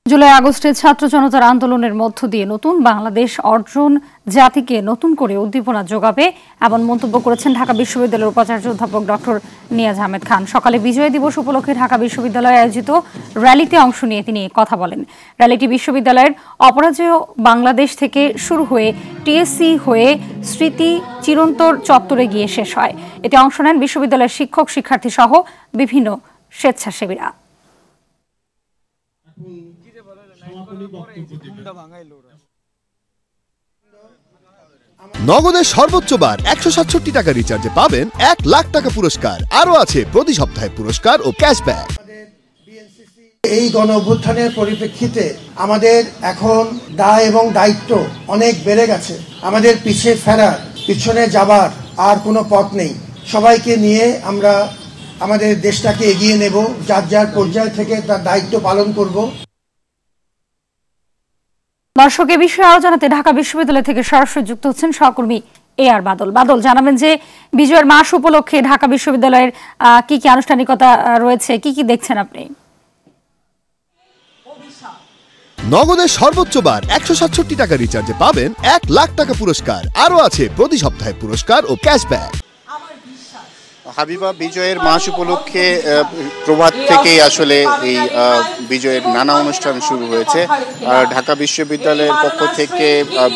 জুলাই আগস্টে ছাত্র জনতার আন্দোলনের মধ্য দিয়ে নতুন বাংলাদেশ অর্জন জাতিকে নতুন করে উদ্দীপনা যোগাবে এমন মন্তব্য করেছেন ঢাকা বিশ্ববিদ্যালয়ের উপাচার্য অধ্যাপক ডক্টর নিয়াজ আহমেদ খান। সকালে বিজয় দিবস উপলক্ষে ঢাকা বিশ্ববিদ্যালয়ে আয়োজিত র্যালিতে অংশ নিয়ে তিনি কথা বলেন। র্যালিটি বিশ্ববিদ্যালয়ের অপরাজেয় বাংলাদেশ থেকে শুরু হয়ে টিএসসি হয়ে স্মৃতি চিরন্তর চত্বরে গিয়ে শেষ হয়। এতে অংশ নেন বিশ্ববিদ্যালয়ের শিক্ষক শিক্ষার্থী সহ বিভিন্ন স্বেচ্ছাসেবীরা। নগদের সর্বোচ্চ বার 167 টাকা রিচার্জে পাবেন 1 লাখ টাকা পুরস্কার। আরো আছে প্রতি সপ্তাহে পুরস্কার ও ক্যাশব্যাক। এই গণ অভ্যুত্থানের পরিপ্রেক্ষিতে আমাদের এখন দায় এবং দায়িত্ব অনেক বেড়ে গেছে। আমাদের পিছনে যাবার আর কোনো পথ নেই। সবাইকে নিয়ে আমরা আমাদের দেশটাকে এগিয়ে নেব, যার যার পর্যায় থেকে তার দায়িত্ব পালন করব। দর্শক, এ বিষয়ে আরো জানাতে ঢাকা বিশ্ববিদ্যালয় থেকে সরাসরি যুক্ত হচ্ছেন সহকর্মী AR বাদল। বাদল, জানাবেন যে বিজয়ের মাস উপলক্ষে ঢাকা বিশ্ববিদ্যালয়ের কি কি আনুষ্ঠানিকতা রয়েছে, কি কি দেখছেন আপনি? নগদের সর্বোচ্চ বার 167 টাকা রিচার্জে পাবেন 1 লাখ টাকা পুরস্কার। আরো আছে প্রতি সপ্তাহে পুরস্কার ও ক্যাশব্যাক। হাবিবা, বিজয়ের মাস উপলক্ষে প্রভাত থেকেই আসলে এই বিজয়ের নানা অনুষ্ঠান শুরু হয়েছে। ঢাকা বিশ্ববিদ্যালয়ের পক্ষ থেকে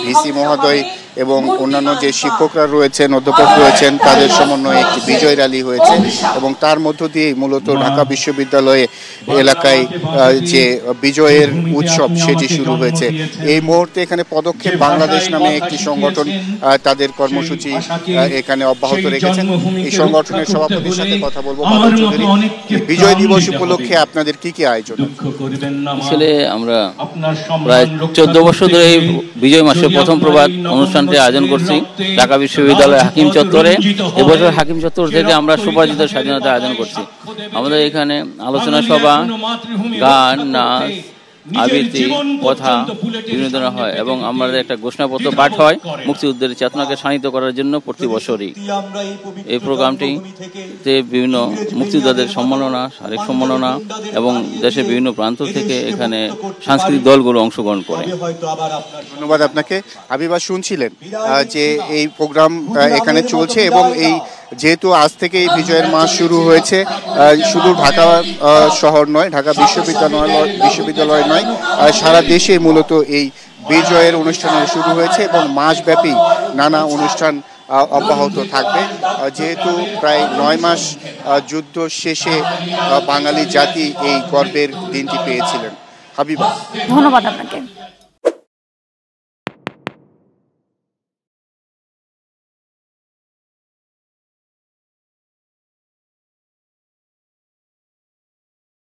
ভিসি মহোদয় এবং অন্যান্য যে শিক্ষকরা রয়েছেন, অধ্যাপক রয়েছেন, তাদের সমন্বয়ে একটি বিজয় র্যালি হয়েছে এবং তার মধ্য দিয়েই মূলত ঢাকা বিশ্ববিদ্যালয়ে এলাকায় যে বিজয়ের উৎসব সেটি শুরু হয়েছে। এই মুহূর্তে এখানে পদক্ষেপ বাংলাদেশ নামে একটি সংগঠন তাদের কর্মসূচি এখানে অব্যাহত রেখেছেন। এই সংগঠনের সভাপতির সাথে কথা বলবো। বিজয় দিবস উপলক্ষে আপনাদের কি কি আয়োজন? আসলে আমরা প্রায় 14 বছর ধরে এই বিজয় মাসে প্রথম প্রভাত অনুষ্ঠানটি আয়োজন করছি ঢাকা বিশ্ববিদ্যালয় হাকিম চত্বরে। এবছর হাকিম চত্বর থেকে আমরা সুপারিত স্বাধীনতা আয়োজন করছি। আমাদের এখানে আলোচনা সভা, গান, নাচ, আবৃত্তি, কথা বিভিন্ন ধরনের হয় এবং আমাদের একটা ঘোষণাপত্র পাঠ হয় মুক্তিযুদ্ধের চেতনাকে শানিত করার জন্য প্রতি বছরই। এই প্রোগ্রামটিতে বিভিন্ন মুক্তিযোদ্ধাদের সম্মাননা, শারীরিক সম্মাননা এবং দেশের বিভিন্ন প্রান্ত থেকে এখানে সাংস্কৃতিক দলগুলো অংশগ্রহণ করে। ধন্যবাদ আপনাকে। হাবিবা, শুনছিলেন যে এই প্রোগ্রাম এখানে চলছে এবং এই যেহেতু আজ থেকে এই বিজয়ের মাস শুরু হয়েছে, শুধু ঢাকা শহর নয়, ঢাকা বিশ্ববিদ্যালয় নয়, সারা দেশে মূলত এই বিজয়ের অনুষ্ঠান শুরু হয়েছে এবং মাসব্যাপী নানা অনুষ্ঠান অব্যাহত থাকবে। যেহেতু প্রায় 9 মাস যুদ্ধ শেষে বাঙালি জাতি এই গর্বের দিনটি পেয়েছিলেন। হাবিবা, ধন্যবাদ আপনাকে।